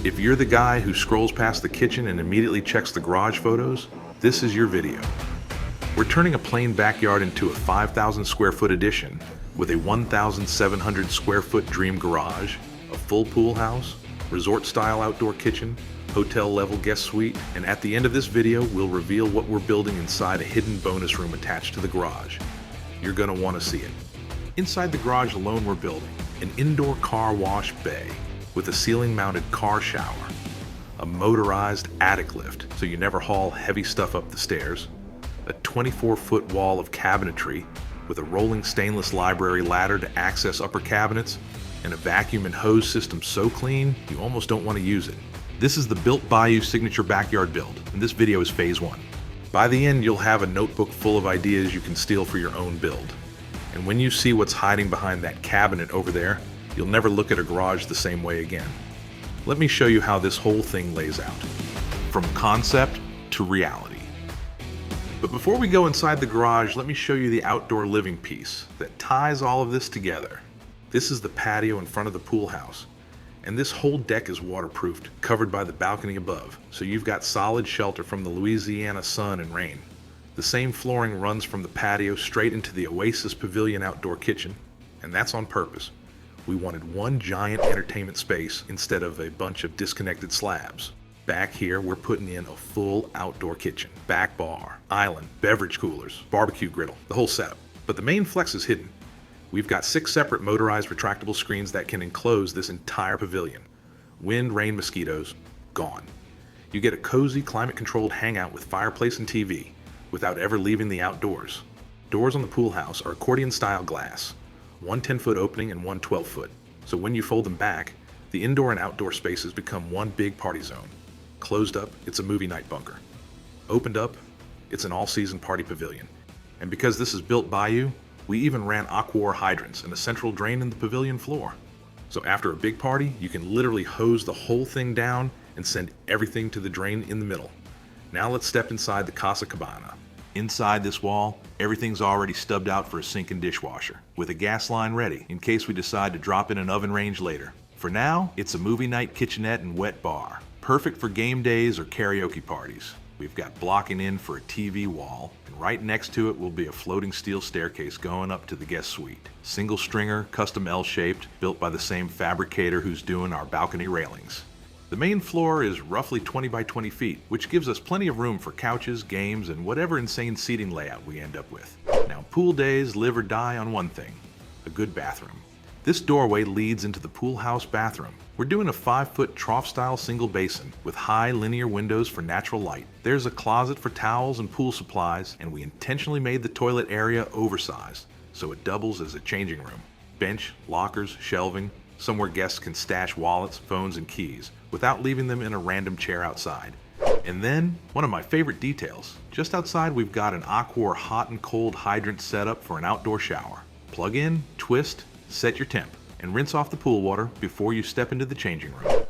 If you're the guy who scrolls past the kitchen and immediately checks the garage photos, this is your video. We're turning a plain backyard into a 5,000 square foot addition with a 1,700 square foot dream garage, a full pool house, resort-style outdoor kitchen, hotel-level guest suite, and at the end of this video, we'll reveal what we're building inside a hidden bonus room attached to the garage. You're gonna wanna see it. Inside the garage alone, we're building an indoor car wash bay with a ceiling-mounted car shower, a motorized attic lift so you never haul heavy stuff up the stairs, a 24-foot wall of cabinetry with a rolling stainless library ladder to access upper cabinets, and a vacuum and hose system so clean you almost don't want to use it. This is the Bilt Bayou signature backyard build, and this video is phase 1. By the end, you'll have a notebook full of ideas you can steal for your own build. And when you see what's hiding behind that cabinet over there, you'll never look at a garage the same way again. Let me show you how this whole thing lays out, from concept to reality. But before we go inside the garage, let me show you the outdoor living piece that ties all of this together. This is the patio in front of the pool house, and this whole deck is waterproofed, covered by the balcony above, so you've got solid shelter from the Louisiana sun and rain. The same flooring runs from the patio straight into the Oasis Pavilion outdoor kitchen, and that's on purpose. We wanted one giant entertainment space instead of a bunch of disconnected slabs. Back here, we're putting in a full outdoor kitchen, back bar, island, beverage coolers, barbecue griddle, the whole setup. But the main flex is hidden. We've got 6 separate motorized retractable screens that can enclose this entire pavilion. Wind, rain, mosquitoes, gone. You get a cozy, climate-controlled hangout with fireplace and TV without ever leaving the outdoors. Doors on the pool house are accordion-style glass, one 10-foot opening and one 12-foot. So when you fold them back, the indoor and outdoor spaces become one big party zone. Closed up, it's a movie night bunker. Opened up, it's an all-season party pavilion. And because this is Bilt Bayou, we even ran aqua hydrants and a central drain in the pavilion floor. So after a big party, you can literally hose the whole thing down and send everything to the drain in the middle. Now let's step inside the Casa Cabana. Inside this wall, everything's already stubbed out for a sink and dishwasher, with a gas line ready in case we decide to drop in an oven range later. For now, it's a movie night kitchenette and wet bar, perfect for game days or karaoke parties. We've got blocking in for a TV wall, and right next to it will be a floating steel staircase going up to the guest suite. Single stringer, custom L-shaped, built by the same fabricator who's doing our balcony railings. The main floor is roughly 20 by 20 feet, which gives us plenty of room for couches, games, and whatever insane seating layout we end up with. Now, pool days live or die on one thing: a good bathroom. This doorway leads into the pool house bathroom. We're doing a 5-foot trough-style single basin with high linear windows for natural light. There's a closet for towels and pool supplies, and we intentionally made the toilet area oversized, so it doubles as a changing room. Bench, lockers, shelving, somewhere guests can stash wallets, phones, and keys without leaving them in a random chair outside. And then, one of my favorite details, just outside we've got an aqua hot and cold hydrant setup for an outdoor shower. Plug in, twist, set your temp, and rinse off the pool water before you step into the changing room.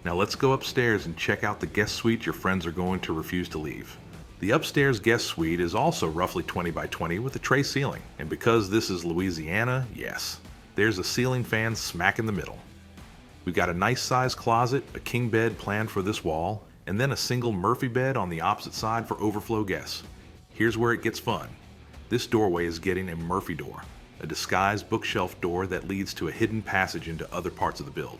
Now let's go upstairs and check out the guest suite your friends are going to refuse to leave. The upstairs guest suite is also roughly 20 by 20 with a tray ceiling, and because this is Louisiana, yes, there's a ceiling fan smack in the middle. We've got a nice sized closet, a king bed planned for this wall, and then a single Murphy bed on the opposite side for overflow guests. Here's where it gets fun. This doorway is getting a Murphy door, a disguised bookshelf door that leads to a hidden passage into other parts of the build,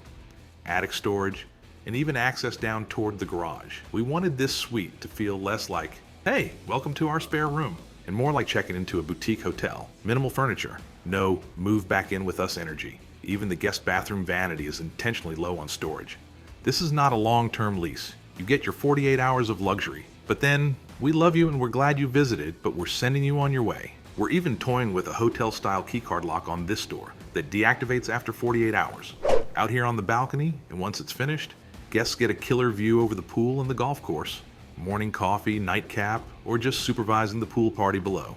attic storage, and even access down toward the garage. We wanted this suite to feel less like, hey, welcome to our spare room, and more like checking into a boutique hotel. Minimal furniture, no move back in with us energy. Even the guest bathroom vanity is intentionally low on storage. This is not a long-term lease. You get your 48 hours of luxury, but then we love you and we're glad you visited, but we're sending you on your way. We're even toying with a hotel-style keycard lock on this door that deactivates after 48 hours. Out here on the balcony, and once it's finished, guests get a killer view over the pool and the golf course, morning coffee, nightcap, or just supervising the pool party below.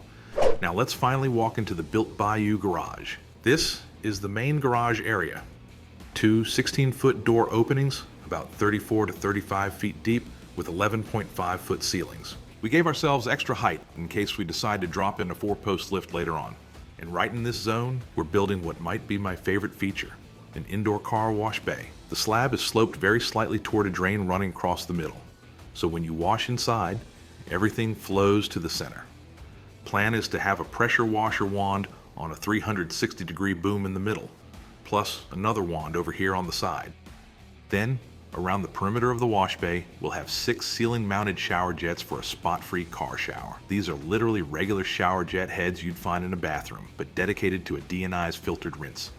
Now let's finally walk into the Bilt Bayou Garage. This is the main garage area. 2 16-foot door openings, about 34 to 35 feet deep, with 11.5-foot ceilings. We gave ourselves extra height in case we decide to drop in a 4-post lift later on. And right in this zone, we're building what might be my favorite feature, an indoor car wash bay. The slab is sloped very slightly toward a drain running across the middle. So when you wash inside, everything flows to the center. Plan is to have a pressure washer wand on a 360-degree boom in the middle, plus another wand over here on the side. Then, around the perimeter of the wash bay, we'll have 6 ceiling-mounted shower jets for a spot-free car shower. These are literally regular shower jet heads you'd find in a bathroom, but dedicated to a deionized filtered rinse.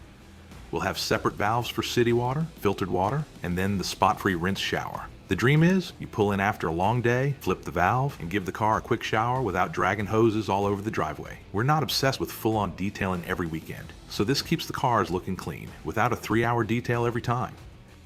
We'll have separate valves for city water, filtered water, and then the spot-free rinse shower. The dream is, you pull in after a long day, flip the valve, and give the car a quick shower without dragging hoses all over the driveway. We're not obsessed with full-on detailing every weekend, so this keeps the cars looking clean, without a 3-hour detail every time.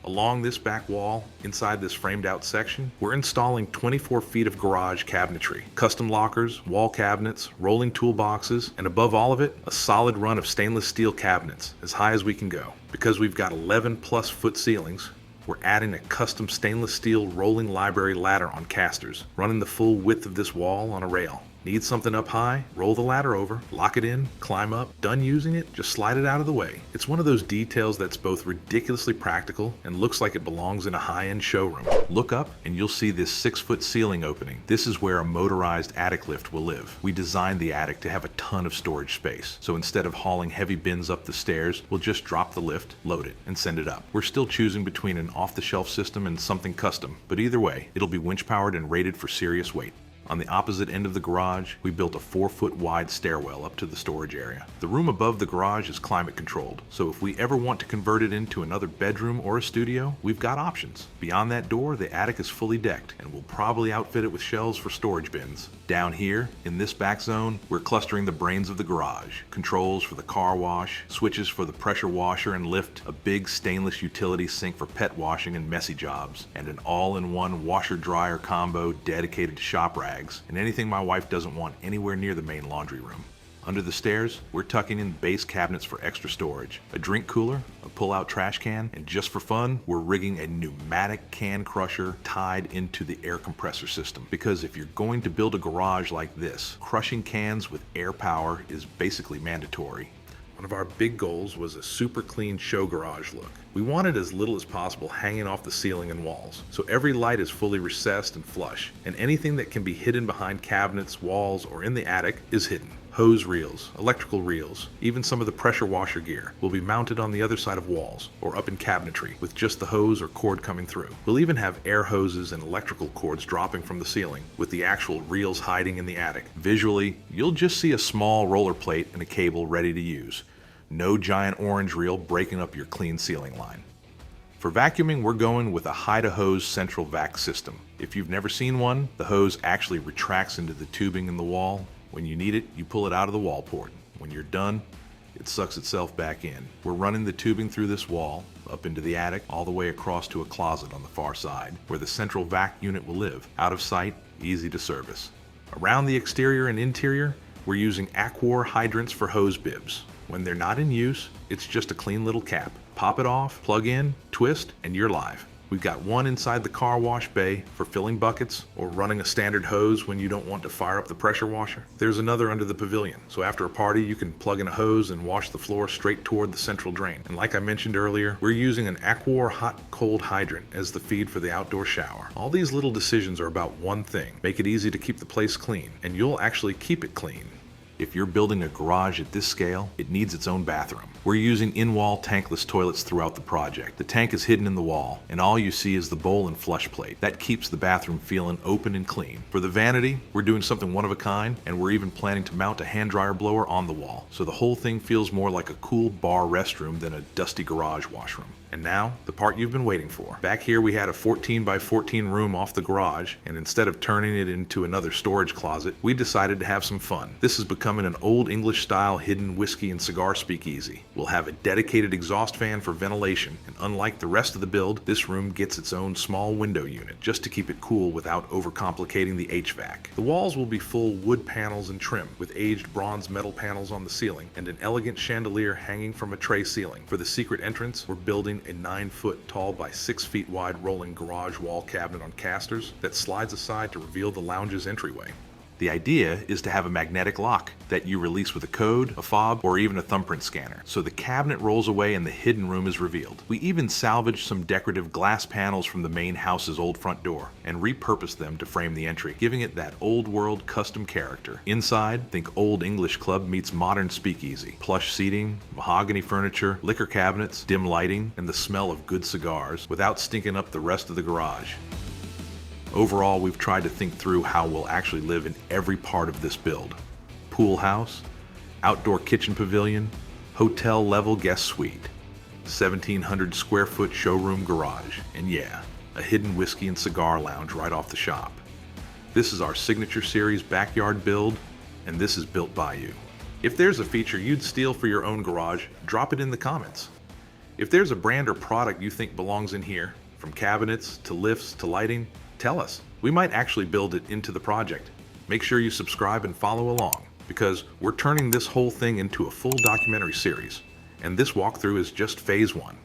Along this back wall, inside this framed-out section, we're installing 24 feet of garage cabinetry, custom lockers, wall cabinets, rolling toolboxes, and above all of it, a solid run of stainless steel cabinets, as high as we can go. Because we've got 11-plus foot ceilings, we're adding a custom stainless steel rolling library ladder on casters, running the full width of this wall on a rail. Need something up high? Roll the ladder over, lock it in, climb up. Done using it? Just slide it out of the way. It's one of those details that's both ridiculously practical and looks like it belongs in a high-end showroom. Look up and you'll see this 6-foot ceiling opening. This is where a motorized attic lift will live. We designed the attic to have a ton of storage space, so instead of hauling heavy bins up the stairs, we'll just drop the lift, load it, and send it up. We're still choosing between an off-the-shelf system and something custom, but either way, it'll be winch-powered and rated for serious weight. On the opposite end of the garage, we built a 4-foot wide stairwell up to the storage area. The room above the garage is climate controlled, so if we ever want to convert it into another bedroom or a studio, we've got options. Beyond that door, the attic is fully decked, and we'll probably outfit it with shelves for storage bins. Down here, in this back zone, we're clustering the brains of the garage. Controls for the car wash, switches for the pressure washer and lift, a big stainless utility sink for pet washing and messy jobs, and an all-in-one washer-dryer combo dedicated to shop rags and anything my wife doesn't want anywhere near the main laundry room. Under the stairs, we're tucking in base cabinets for extra storage, a drink cooler, a pull-out trash can, and just for fun, we're rigging a pneumatic can crusher tied into the air compressor system. Because if you're going to build a garage like this, crushing cans with air power is basically mandatory. One of our big goals was a super clean show garage look. We wanted as little as possible hanging off the ceiling and walls, so every light is fully recessed and flush, and anything that can be hidden behind cabinets, walls, or in the attic is hidden. Hose reels, electrical reels, even some of the pressure washer gear will be mounted on the other side of walls or up in cabinetry with just the hose or cord coming through. We'll even have air hoses and electrical cords dropping from the ceiling with the actual reels hiding in the attic. Visually, you'll just see a small roller plate and a cable ready to use. No giant orange reel breaking up your clean ceiling line. For vacuuming, we're going with a hide-a-hose central vac system. If you've never seen one, the hose actually retracts into the tubing in the wall. When you need it, you pull it out of the wall port. When you're done, it sucks itself back in. We're running the tubing through this wall, up into the attic, all the way across to a closet on the far side, where the central vac unit will live. Out of sight, easy to service. Around the exterior and interior, we're using Aquar hydrants for hose bibs. When they're not in use, it's just a clean little cap. Pop it off, plug in, twist, and you're live. We've got one inside the car wash bay for filling buckets or running a standard hose when you don't want to fire up the pressure washer. There's another under the pavilion, so after a party you can plug in a hose and wash the floor straight toward the central drain. And like I mentioned earlier, we're using an Aquar hot-cold hydrant as the feed for the outdoor shower. All these little decisions are about one thing: make it easy to keep the place clean, and you'll actually keep it clean. If you're building a garage at this scale, it needs its own bathroom. We're using in-wall tankless toilets throughout the project. The tank is hidden in the wall, and all you see is the bowl and flush plate. That keeps the bathroom feeling open and clean. For the vanity, we're doing something one of a kind, and we're even planning to mount a hand dryer blower on the wall, so the whole thing feels more like a cool bar restroom than a dusty garage washroom. And now, the part you've been waiting for. Back here we had a 14 by 14 room off the garage, and instead of turning it into another storage closet, we decided to have some fun. This is becoming an old English style hidden whiskey and cigar speakeasy. We'll have a dedicated exhaust fan for ventilation, and unlike the rest of the build, this room gets its own small window unit, just to keep it cool without overcomplicating the HVAC. The walls will be full wood panels and trim, with aged bronze metal panels on the ceiling, and an elegant chandelier hanging from a tray ceiling. For the secret entrance, we're building a 9-foot tall by 6 feet wide rolling garage wall cabinet on casters that slides aside to reveal the lounge's entryway. The idea is to have a magnetic lock that you release with a code, a fob, or even a thumbprint scanner. So the cabinet rolls away and the hidden room is revealed. We even salvaged some decorative glass panels from the main house's old front door and repurposed them to frame the entry, giving it that old world custom character. Inside, think Old English Club meets modern speakeasy. Plush seating, mahogany furniture, liquor cabinets, dim lighting, and the smell of good cigars without stinking up the rest of the garage. Overall, we've tried to think through how we'll actually live in every part of this build. Pool house, outdoor kitchen pavilion, hotel level guest suite, 1,700 square foot showroom garage, and yeah, a hidden whiskey and cigar lounge right off the shop. This is our signature series backyard build, and this is Bilt Bayou. If there's a feature you'd steal for your own garage, drop it in the comments. If there's a brand or product you think belongs in here, from cabinets to lifts to lighting, tell us. We might actually build it into the project. Make sure you subscribe and follow along, because we're turning this whole thing into a full documentary series, and this walkthrough is just phase 1.